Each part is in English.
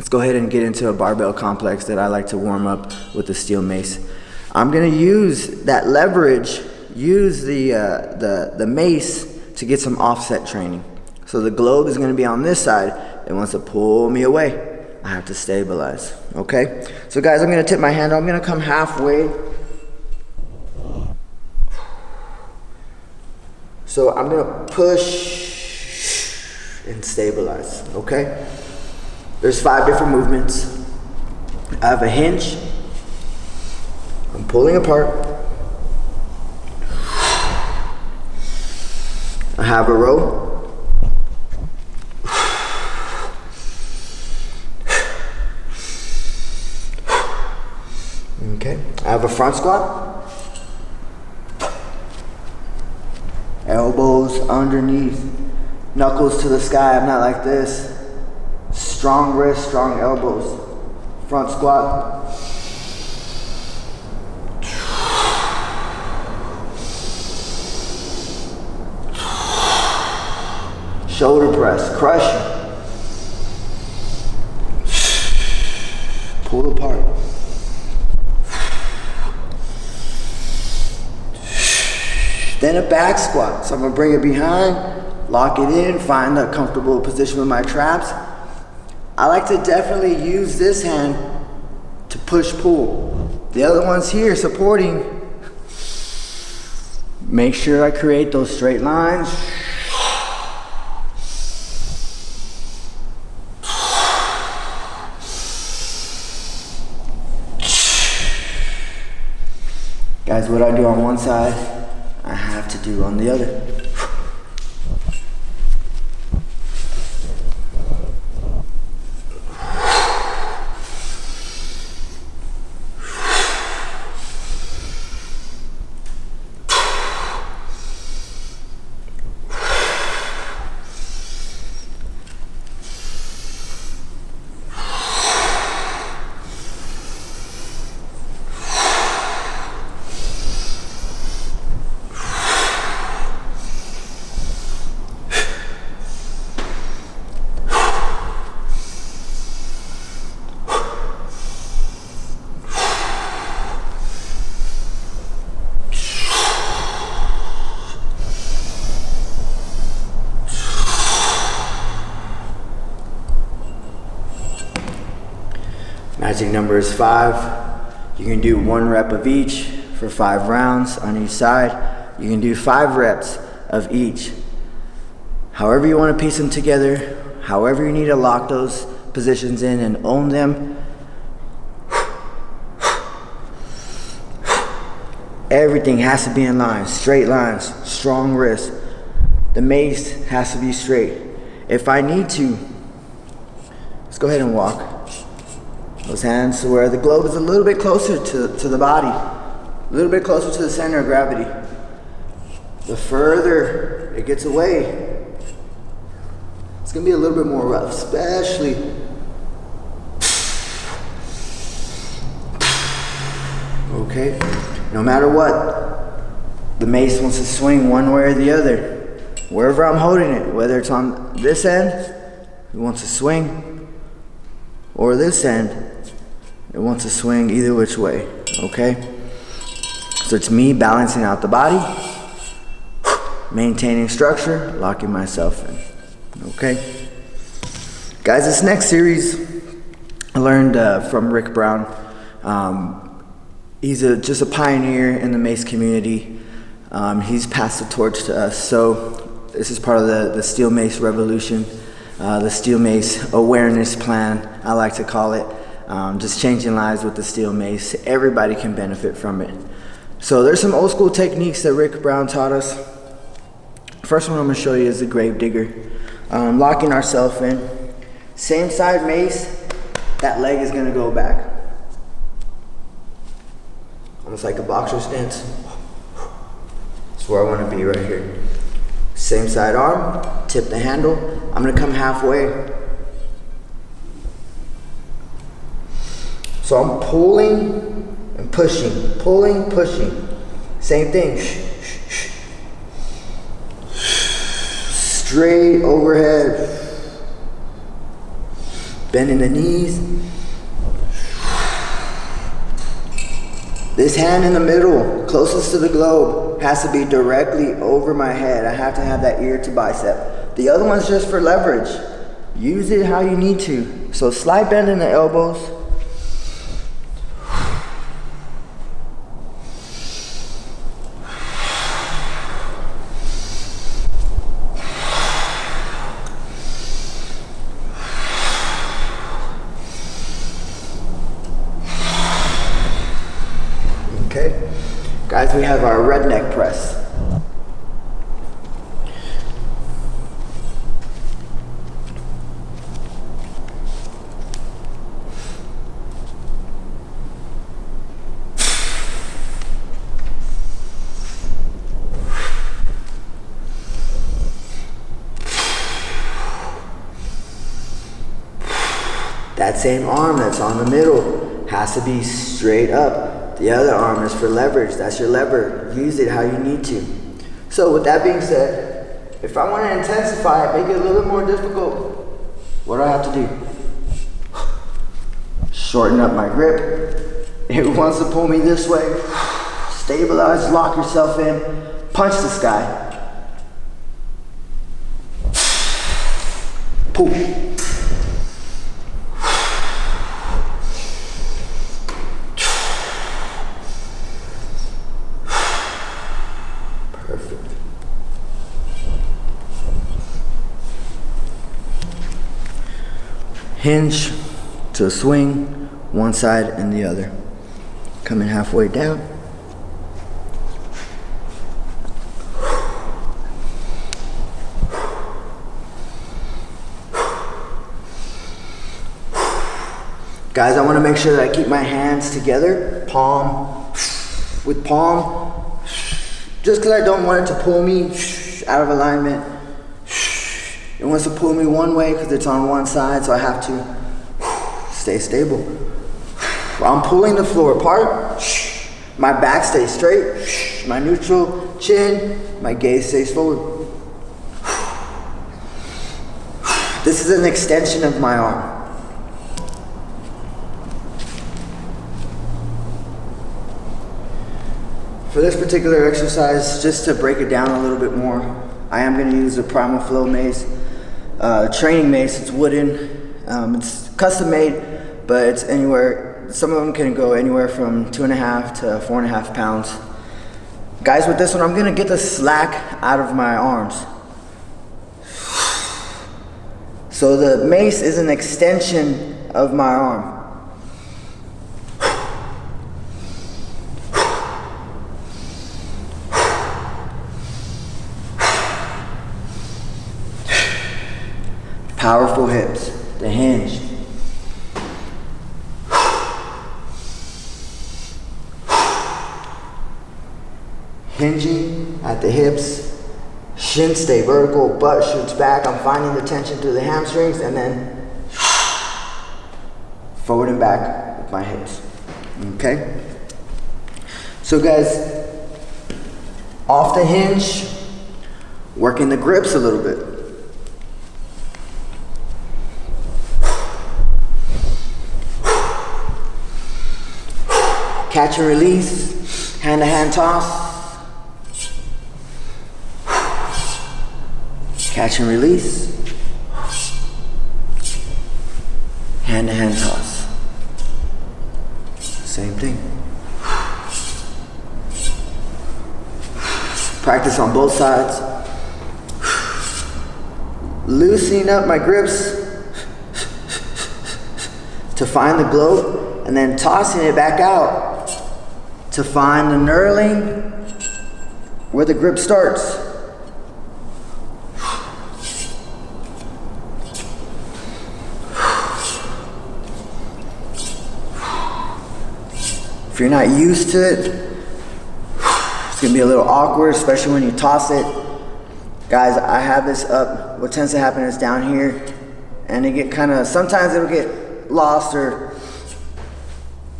let's go ahead and get into a barbell complex that I like to warm up with the steel mace. I'm gonna use that leverage, use the mace to get some offset training. So the globe is gonna be on this side. It wants to pull me away. I have to stabilize, okay? So guys, I'm gonna tip my hand. I'm gonna come halfway. So I'm gonna push and stabilize, okay? There's 5 different movements. I have a hinge. I'm pulling apart. I have a row. Okay, I have a front squat. Elbows underneath, knuckles to the sky. I'm not like this. Strong wrists, strong elbows. Front squat. Shoulder press, crush. Pull apart. Then a back squat. So I'm gonna bring it behind, lock it in, find a comfortable position with my traps. I like to definitely use this hand to push-pull. The other one's here supporting. Make sure I create those straight lines. Guys, what I do on one side, I have to do on the other. Magic number is 5. You can do 1 rep of each for 5 rounds on each side. You can do 5 reps of each. However you want to piece them together, however you need to lock those positions in and own them. Everything has to be in line, straight lines, strong wrists. The mace has to be straight. If I need to, let's go ahead and walk. Those hands to where the globe is a little bit closer to the body, a little bit closer to the center of gravity. The further it gets away, it's gonna be a little bit more rough, especially okay. No matter what, the mace wants to swing one way or the other. Wherever I'm holding it, whether it's on this end, it wants to swing, or this end, it wants to swing either which way, okay? So it's me balancing out the body, maintaining structure, locking myself in, okay? Guys, this next series I learned from Rick Brown. He's just a pioneer in the mace community. He's passed the torch to us. So this is part of the steel mace revolution, the steel mace awareness plan, I like to call it. Just changing lives with the steel mace. Everybody can benefit from it. So there's some old school techniques that Rick Brown taught us. First one I'm gonna show you is the grave digger. Locking ourselves in. Same side mace, that leg is gonna go back. Almost like a boxer stance. That's where I wanna be right here. Same side arm, tip the handle. I'm gonna come halfway. So I'm pulling and pushing, pulling, pushing. Same thing. Straight overhead. Bending the knees. This hand in the middle, closest to the globe, has to be directly over my head. I have to have that ear to bicep. The other one's just for leverage. Use it how you need to. So slight bend in the elbows. Okay, guys, we have our redneck press. That same arm that's on the middle has to be straight up. The other arm is for leverage. That's your lever. Use it how you need to. So with that being said, if I want to intensify it, make it a little bit more difficult, what do I have to do? Shorten up my grip. If it wants to pull me this way, stabilize, lock yourself in, punch the sky. Pull. Perfect. Hinge to swing one side and the other. Coming halfway down. Guys, I want to make sure that I keep my hands together, palm with palm. Just because I don't want it to pull me out of alignment. It wants to pull me one way because it's on one side, so I have to stay stable. While I'm pulling the floor apart, my back stays straight, my neutral chin, my gaze stays forward. This is an extension of my arm. For this particular exercise, just to break it down a little bit more, I am going to use the Primal Flow mace, training mace. It's wooden, it's custom made, but it's anywhere. Some of them can go anywhere from 2.5 to 4.5 pounds. Guys, with this one, I'm going to get the slack out of my arms. So the mace is an extension of my arm. Powerful hips, the hinge. Hinging at the hips, shins stay vertical, butt shoots back. I'm finding the tension through the hamstrings and then forward and back with my hips. Okay? So guys, off the hinge, working the grips a little bit. Catch and release, hand to hand toss. Catch and release, hand to hand toss. Same thing. Practice on both sides. Loosening up my grips to find the globe and then tossing it back out to find the knurling where the grip starts. If you're not used to it, it's gonna be a little awkward, especially when you toss it. Guys, I have this up. What tends to happen is down here, and it get sometimes it'll get lost, or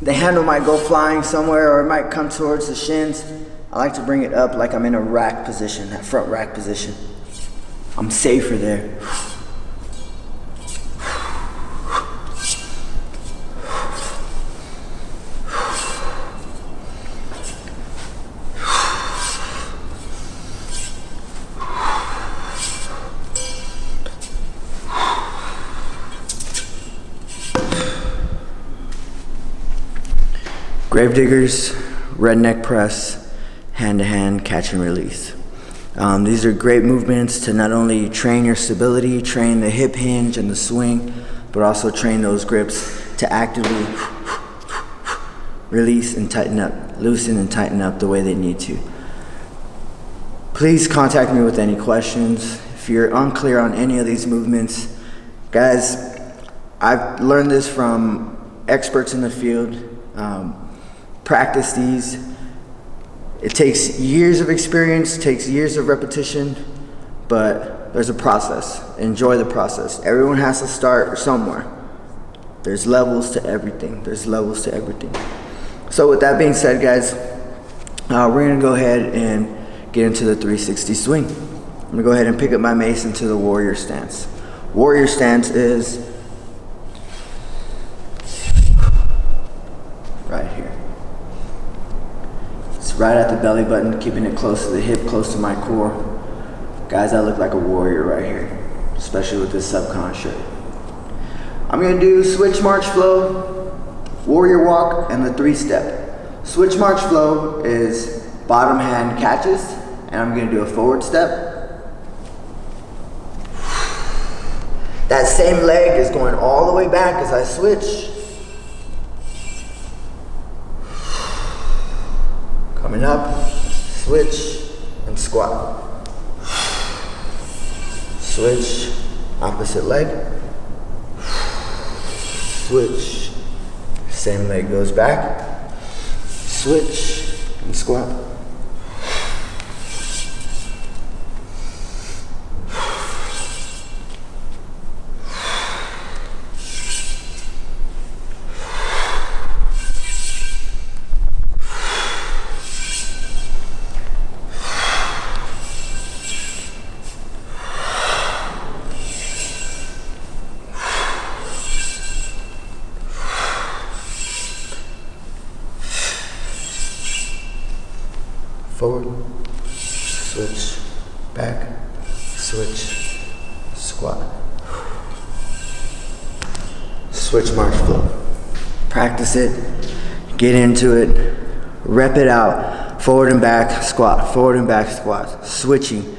the handle might go flying somewhere, or it might come towards the shins. I like to bring it up like I'm in a rack position, that front rack position. I'm safer there. Gravediggers, redneck press, hand-to-hand catch and release. These are great movements to not only train your stability, train the hip hinge and the swing, but also train those grips to actively release and tighten up, loosen and tighten up the way they need to. Please contact me with any questions. If you're unclear on any of these movements, guys, I've learned this from experts in the field. Practice these. It takes years of experience, takes years of repetition, but there's a process. Enjoy the process. Everyone has to start somewhere. There's levels to everything. There's levels to everything. So with that being said, guys, we're gonna go ahead and get into the 360 swing. I'm gonna go ahead and pick up my mace into the warrior stance. Warrior stance is right here. It's right at the belly button, keeping it close to the hip, close to my core. Guys, I look like a warrior right here, especially with this subcon shirt. I'm gonna do switch march flow, warrior walk, and the 3-step. Switch march flow is bottom hand catches, and I'm gonna do a forward step. That same leg is going all the way back as I switch. Coming up, switch, and squat. Switch, opposite leg. Switch, same leg goes back. Switch, and squat. Forward, switch, back, switch, squat. Switch march flow. Practice it, get into it, rep it out. Forward and back, squat, forward and back, squat. Switching.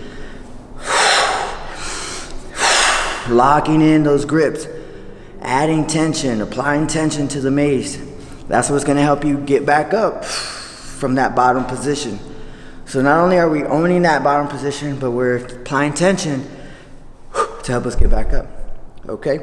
Locking in those grips, adding tension, applying tension to the mace. That's what's gonna help you get back up from that bottom position. So not only are we owning that bottom position, but we're applying tension to help us get back up, okay?